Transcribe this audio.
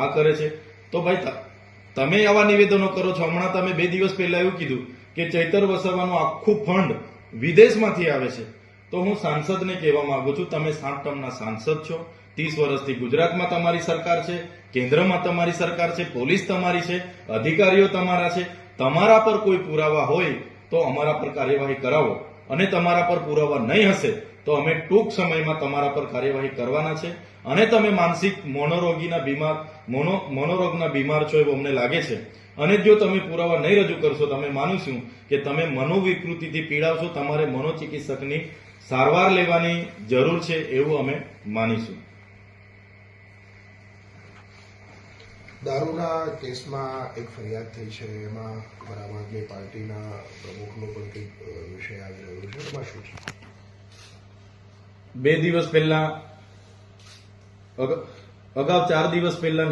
આ કરે છે. તો ભાઈ તમે આવા નિવેદનો કરો છો. હમણાં તમે 2 દિવસ પહેલા એવું કીધું કે ચૈતર વસાવાનું આખું ફંડ વિદેશમાંથી આવે છે. તો હું સાંસદને કહેવા માંગુ છું, તમે 7 ટર્મના સાંસદ છો. 30 વર્ષથી ગુજરાતમાં તમારી સરકાર છે, કેન્દ્રમાં તમારી સરકાર છે, પોલીસ તમારી છે, અધિકારીઓ તમારા છે. તમારા પર કોઈ પુરાવા હોય તો અમારા પર કાર્યવાહી કરાવો, અને તમારા પર પુરાવા નહીં હશે તો અમે ટૂંક સમયમાં તમારા પર કાર્યવાહી કરવાના છે. અને તમે માનસિક મનોરોગના બીમાર છો એવું અમને લાગે છે. અને જો તમે પુરાવા નહીં રજૂ કરશો તો અમે માનીશું કે તમે મનોવિકૃતિથી પીડાવ છો, તમારે મનોચિકિત્સકની સારવાર લેવાની જરૂર છે એવું અમે માનીશું. દારૂના કેસમાં એક ફરિયાદ થઈ છે, એમાં આમ આદમી પાર્ટીના પ્રમુખનો પણ કંઈક વિષય આવી રહ્યો છે, એમાં શું છે? 2 દિવસ પહેલા, અગાઉ 4 દિવસ પહેલા